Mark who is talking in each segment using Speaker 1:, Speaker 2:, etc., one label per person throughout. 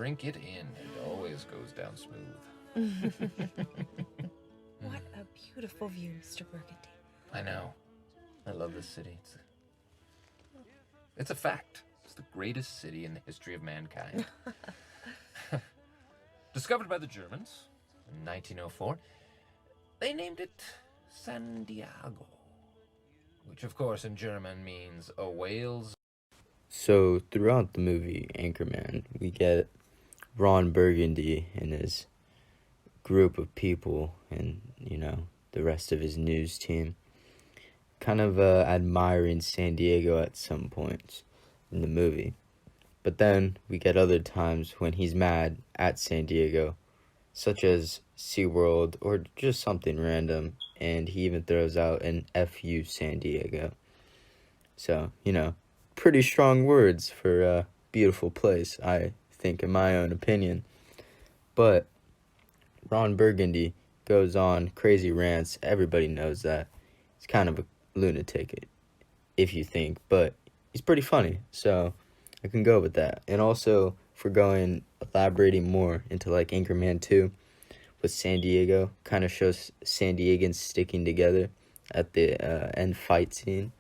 Speaker 1: drink it in. It always goes down smooth.
Speaker 2: What a beautiful view, Mr. Burgundy.
Speaker 1: I know. I love this city. It's a fact. It's the greatest city in the history of mankind. Discovered by the Germans in 1904, they named it San Diego, which of course in German means a whale's.
Speaker 3: So throughout the movie Anchorman, we get Ron Burgundy and his group of people and, the rest of his news team kind of admiring San Diego at some points in the movie. But then we get other times when he's mad at San Diego, such as SeaWorld or just something random, and he even throws out an F you San Diego. So, pretty strong words for a beautiful place, I think, in my own opinion. But Ron Burgundy goes on crazy rants. Everybody knows that. He's kind of a lunatic, if you think, but he's pretty funny, so I can go with that. And also, if we're elaborating more into like Anchorman 2 with San Diego, kind of shows San Diegans sticking together at the end fight scene.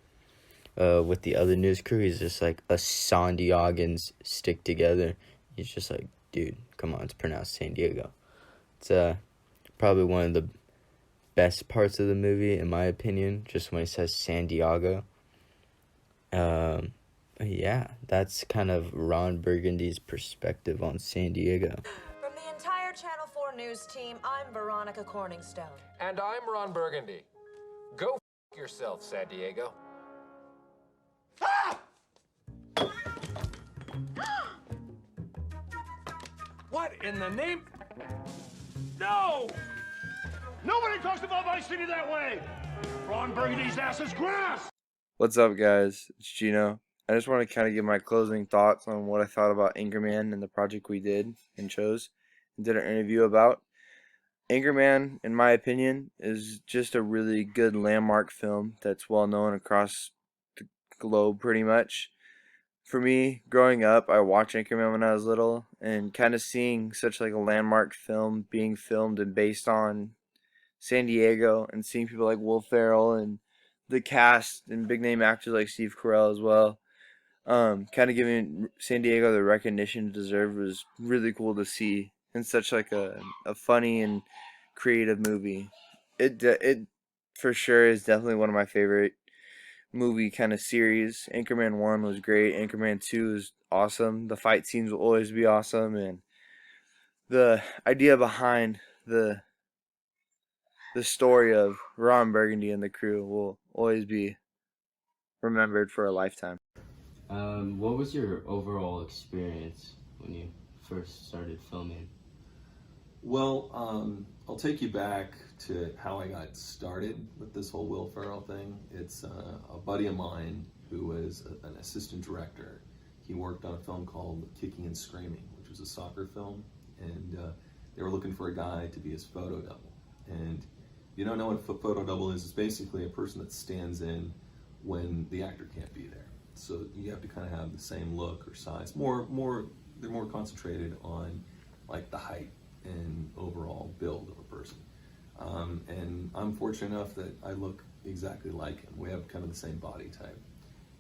Speaker 3: With the other news crew, he's just like a San Diegans stick together. He's just like, dude, come on, it's pronounced San Diego. It's probably one of the best parts of the movie, in my opinion, just when he says San Diego. Yeah, that's kind of Ron Burgundy's perspective on San Diego.
Speaker 4: From the entire Channel 4 news team, I'm Veronica Corningstone.
Speaker 1: And I'm Ron Burgundy. Go yourself, San Diego.
Speaker 5: What in the name? No! Nobody talks about my city that way! Ron Burgundy's ass is grass!
Speaker 6: What's up, guys? It's Gino. I just want to kind of give my closing thoughts on what I thought about Anchorman and the project we did and chose and did an interview about. Anchorman, in my opinion, is just a really good landmark film that's well known across the globe pretty much. For me, growing up, I watched Anchorman when I was little, and kind of seeing such like a landmark film being filmed and based on San Diego, and seeing people like Will Ferrell and the cast and big name actors like Steve Carell as well, kind of giving San Diego the recognition it deserved was really cool to see in such like a funny and creative movie. It for sure is definitely one of my favorite movie kind of series. Anchorman 1 was great. Anchorman 2 is awesome. The fight scenes will always be awesome, and the idea behind the story of Ron Burgundy and the crew will always be remembered for a lifetime.
Speaker 3: What was your overall experience when you first started filming?
Speaker 7: Well, I'll take you back to how I got started with this whole Will Ferrell thing. It's a buddy of mine who was an assistant director. He worked on a film called Kicking and Screaming, which was a soccer film, and they were looking for a guy to be his photo double. And if you don't know what a photo double is, it's basically a person that stands in when the actor can't be there. So you have to kind of have the same look or size. They're more concentrated on like the height and overall build of a person. And I'm fortunate enough that I look exactly like him. We have kind of the same body type.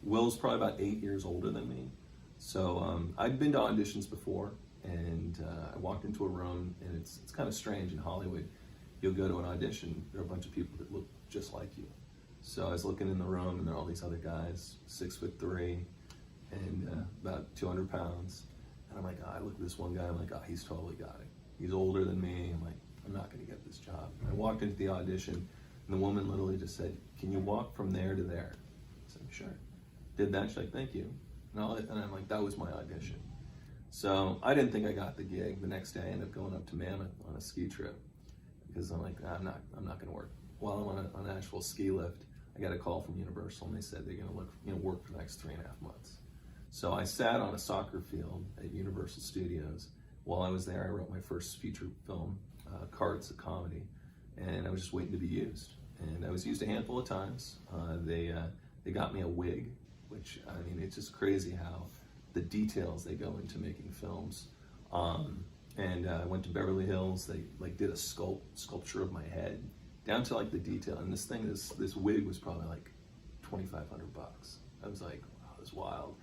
Speaker 7: Will's probably about 8 years older than me. So I'd been to auditions before, and I walked into a room, and it's kind of strange in Hollywood. You'll go to an audition, there are a bunch of people that look just like you. So I was looking in the room, and there are all these other guys, 6'3", and about 200 pounds. And I'm like, I look at this one guy, I'm like, he's totally got it. He's older than me. I'm like, I'm not gonna get this job. And I walked into the audition, and the woman literally just said, can you walk from there to there? I said, sure. Did that, she's like, thank you. And I'm like, that was my audition. So I didn't think I got the gig. The next day I ended up going up to Mammoth on a ski trip, because I'm like, I'm not gonna work. While I'm on an actual ski lift, I got a call from Universal, and they said they're gonna work for the next 3.5 months. So I sat on a soccer field at Universal Studios. While I was there, I wrote my first feature film, Cards, a comedy, and I was just waiting to be used. And I was used a handful of times. They got me a wig, which, I mean, it's just crazy how the details they go into making films And I went to Beverly Hills. They like did a sculpture of my head down to like the detail. And this wig was probably like $2,500. I was like, wow, it was wild.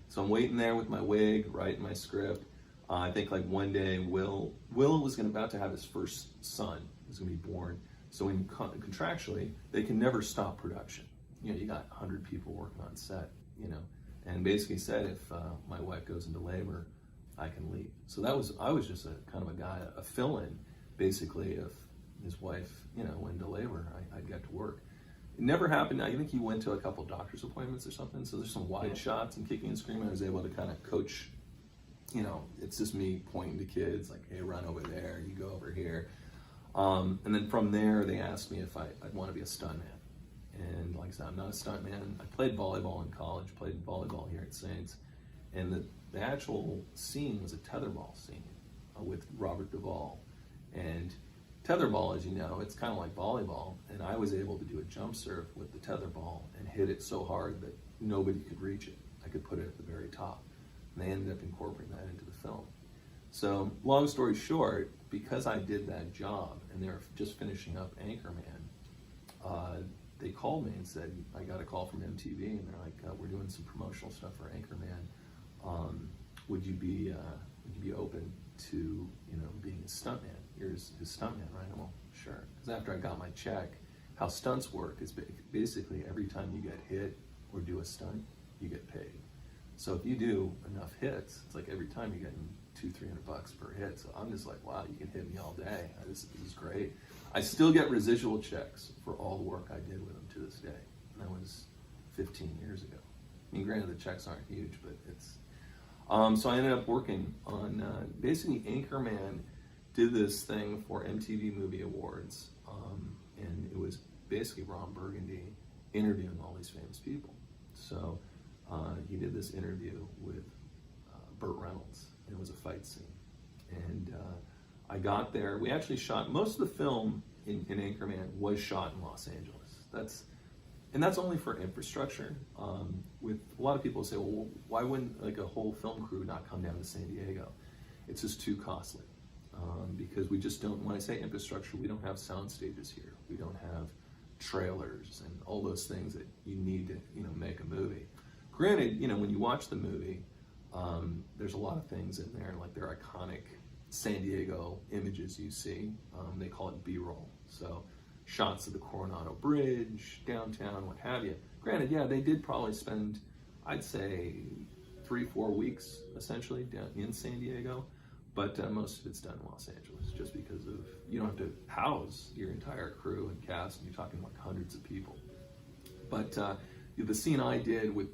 Speaker 7: So I'm waiting there with my wig, writing my script. I think like one day Will was about to have his first son. He was going to be born. So contractually, they can never stop production. You know, you got 100 people working on set, you know, and basically said if my wife goes into labor, I can leave. So I was just a kind of a guy, a fill-in, basically, if his wife, you know, went into labor, I'd get to work. It never happened. I think he went to a couple doctor's appointments or something, so there's some wide shots and kicking and screaming. I was able to kind of coach, you know, it's just me pointing to kids, like, hey, run over there, you go over here. And then from there, they asked me if I'd want to be a stuntman. And like I said, I'm not a stuntman. I played volleyball in college, played volleyball here at Saints. And the actual scene was a tetherball scene with Robert Duvall. And tetherball, as you know, it's kind of like volleyball. And I was able to do a jump serve with the tetherball and hit it so hard that nobody could reach it. I could put it at the very top. And they ended up incorporating that into the film. So, long story short, because I did that job and they were just finishing up Anchorman, they called me and said, I got a call from MTV and they're like, we're doing some promotional stuff for Anchorman. Would you be open to, you know, being a stuntman? You're his stuntman, right? I'm well, sure. Because after I got my check, how stunts work is basically every time you get hit or do a stunt, you get paid. So if you do enough hits, it's like every time you're getting $200-300 per hit. So I'm just like, wow, you can hit me all day. This is great. I still get residual checks for all the work I did with them to this day. And that was 15 years ago. I mean, granted, the checks aren't huge, but it's... so I ended up working on, basically Anchorman did this thing for MTV Movie Awards. And it was basically Ron Burgundy interviewing all these famous people. So he did this interview with Burt Reynolds, and it was a fight scene. And I got there. We actually shot most of the film in Anchorman was shot in Los Angeles. That's only for infrastructure. With a lot of people say, well, why wouldn't like a whole film crew not come down to San Diego? It's just too costly because we just don't. When I say infrastructure, we don't have sound stages here. We don't have trailers and all those things that you need to, you know, make a movie. Granted, you know, when you watch the movie, there's a lot of things in there, like their iconic San Diego images you see. They call it B-roll. So shots of the Coronado Bridge, downtown, what have you. Granted, yeah, they did probably spend, I'd say, 3-4 weeks, essentially, down in San Diego. But most of it's done in Los Angeles, just because of, you don't have to house your entire crew and cast, and you're talking like hundreds of people. But the scene I did with